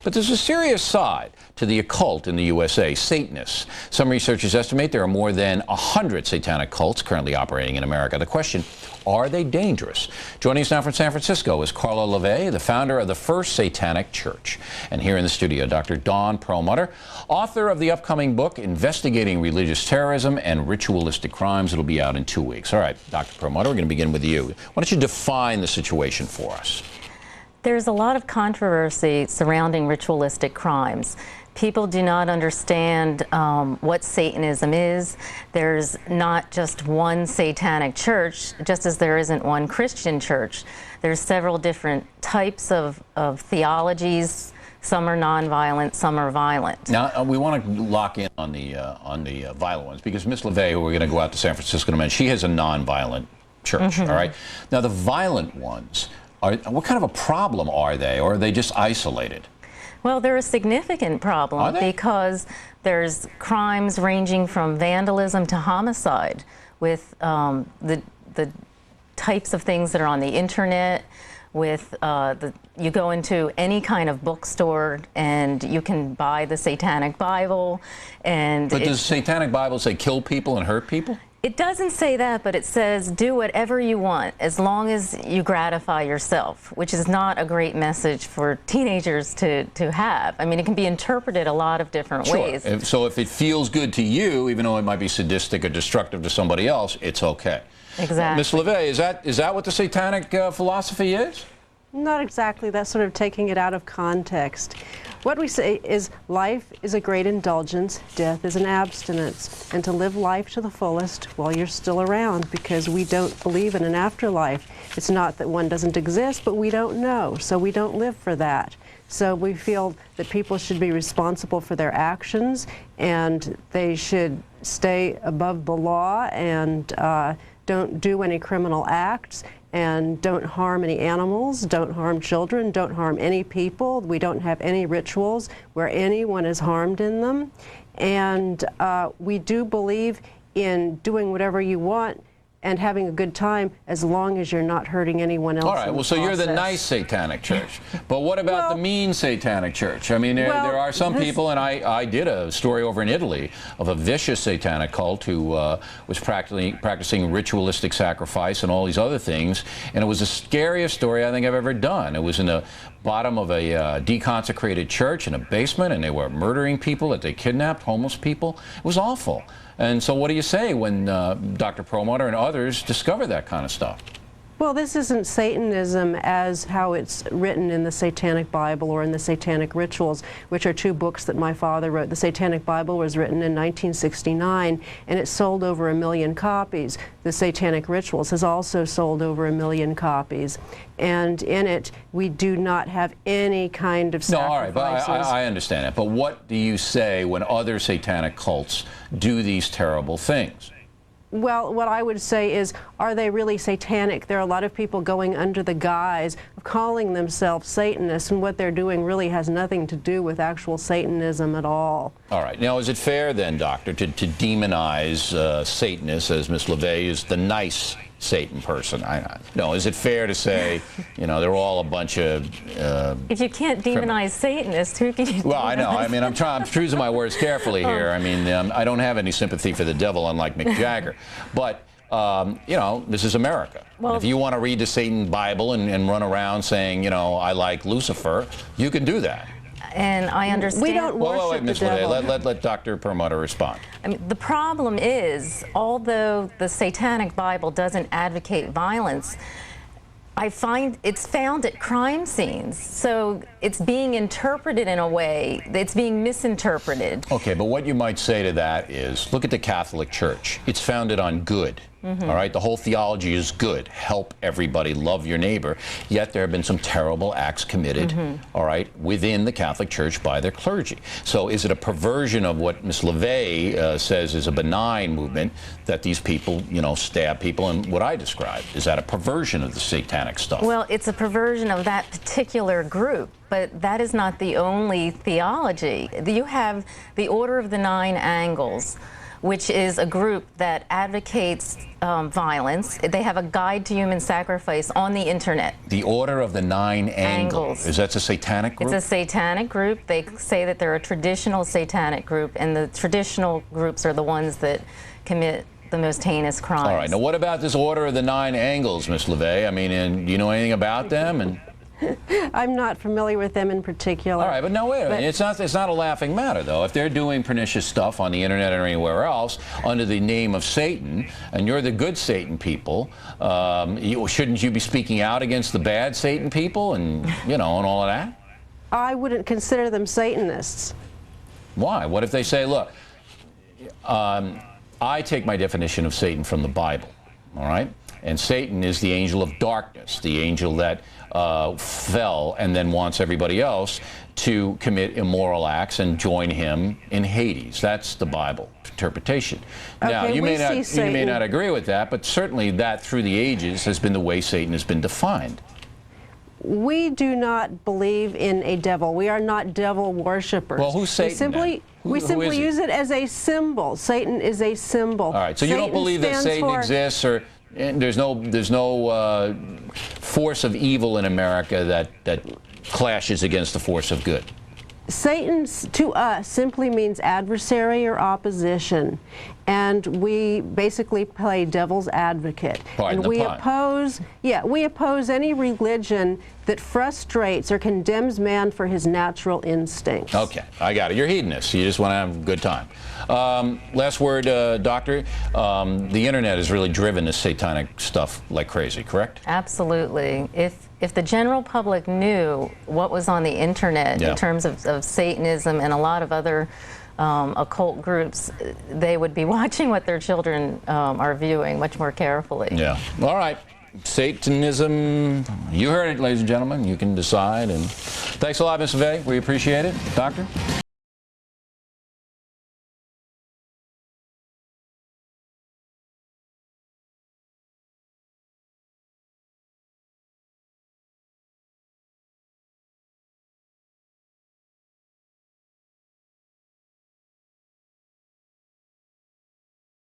But there's a serious side to the occult in the USA, Satanists. Some researchers estimate there are more than 100 satanic cults currently operating in America. The question, are they dangerous? Joining us now from San Francisco is Carla LeVay, the founder of the First Satanic Church. And here in the studio, Dr. Dawn Perlmutter, author of the upcoming book, Investigating Religious Terrorism and Ritualistic Crimes. It'll be out in 2 weeks. All right, Dr. Perlmutter, we're going to begin with you. Why don't you define the situation for us? There's a lot of controversy surrounding ritualistic crimes. People do not understand what Satanism is. There's not just one satanic church, just as there isn't one Christian church. There's several different types of theologies. Some are nonviolent, some are violent. Now, we want to lock in on the violent ones, because Ms. LeVay, who we're going to go out to San Francisco in a minute, she has a nonviolent church, all right? Now, the violent ones, what kind of a problem are they, or are they just isolated? Well, they're a significant problem because there's crimes ranging from vandalism to homicide with the types of things that are on the internet. With you go into any kind of bookstore and you can buy the Satanic Bible, and but does the Satanic Bible say kill people and hurt people? It doesn't say that, but it says do whatever you want as long as you gratify yourself, which is not a great message for teenagers to have. I mean, it can be interpreted a lot of different ways. So if it feels good to you, even though it might be sadistic or destructive to somebody else, it's okay. Exactly. Ms. LeVay, is that what the Satanic philosophy is? Not exactly. That's sort of taking it out of context. What we say is life is a great indulgence, death is an abstinence, and to live life to the fullest while you're still around, because we don't believe in an afterlife. It's not that one doesn't exist, but we don't know, so we don't live for that. So we feel that people should be responsible for their actions, and they should stay above the law and don't do any criminal acts, and don't harm any animals, don't harm children, don't harm any people. We don't have any rituals where anyone is harmed in them. And we do believe in doing whatever you want and having a good time as long as you're not hurting anyone else. All right, well, so you're the nice satanic church. But what about the mean satanic church? I mean, there are some people, and I did a story over in Italy of a vicious satanic cult who was practicing ritualistic sacrifice and all these other things, and it was the scariest story I think I've ever done. It was in the bottom of a deconsecrated church in a basement, and they were murdering people that they kidnapped, homeless people. It was awful. And so what do you say when Dr. Perlmutter and others discover that kind of stuff? Well, this isn't Satanism as how it's written in the Satanic Bible or in the Satanic Rituals, which are two books that my father wrote. The Satanic Bible was written in 1969, and it sold over 1 million copies. The Satanic Rituals has also sold over 1 million copies. And in it, we do not have any kind of sacrifices. No, all right, but I understand that. But what do you say when other satanic cults do these terrible things? Well, what I would say is, are they really satanic? There are a lot of people going under the guise of calling themselves Satanists, and what they're doing really has nothing to do with actual Satanism at all. All right. Now, is it fair then, Doctor, to demonize Satanists, as Ms. LeVay is the nice Satan person? No, is it fair to say, you know, they're all a bunch of... if you can't demonize Satanists, who can you demonize? Well, I know. I mean, I'm choosing my words carefully here. I mean, I don't have any sympathy for the devil, unlike Mick Jagger. But, you know, this is America. Well, if you want to read the Satan Bible and run around saying, you know, I like Lucifer, you can do that. And I understand. We don't worship the devil. Let Dr. Perlmutter respond. I mean, the problem is, although the Satanic Bible doesn't advocate violence, I find it's found at crime scenes. So it's being interpreted in a way, it's being misinterpreted. Okay, but what you might say to that is, look at the Catholic Church. It's founded on good. All right, the whole theology is good. Help everybody, love your neighbor. Yet there have been some terrible acts committed, all right, within the Catholic Church by their clergy. So is it a perversion of what Ms. LeVay says is a benign movement, that these people, you know, stab people, and what I described? Is that a perversion of the satanic stuff? Well, it's a perversion of that particular group. But that is not the only theology. You have the Order of the Nine Angles, which is a group that advocates violence. They have a guide to human sacrifice on the internet. The Order of the Nine Angles. Is that a satanic group? It's a satanic group. They say that they're a traditional satanic group, and the traditional groups are the ones that commit the most heinous crimes. All right. Now, what about this Order of the Nine Angles, Miss LeVay? I mean, do you know anything about them? And I'm not familiar with them in particular. all right, but no, wait a minute. It's not a laughing matter, though. If they're doing pernicious stuff on the internet or anywhere else under the name of Satan, and you're the good Satan people, shouldn't you be speaking out against the bad Satan people and, and all of that? I wouldn't consider them Satanists. Why? What if they say, look, I take my definition of Satan from the Bible, all right? And Satan is the angel of darkness, the angel that fell and then wants everybody else to commit immoral acts and join him in Hades. That's the Bible interpretation. Now, Okay, you may not agree with that, but certainly that through the ages has been the way Satan has been defined. We do not believe in a devil. We are not devil worshippers. Well, who's Satan then? We simply is use it as a symbol. Satan is a symbol. All right, so you don't believe that Satan exists, or there's no force of evil in America that clashes against the force of good? Satan, to us, simply means adversary or opposition, and we basically play devil's advocate. Pardon and the pun. we oppose any religion that frustrates or condemns man for his natural instincts. Okay, I got it. You're hedonist. You just want to have a good time. Last word, Doctor. The internet has really driven this satanic stuff like crazy, correct? Absolutely. If the general public knew what was on the internet in terms of Satanism and a lot of other occult groups, they would be watching what their children are viewing much more carefully. Yeah. All right. Satanism, you heard it, ladies and gentlemen. You can decide. And thanks a lot, Ms. LeVay. We appreciate it. Doctor?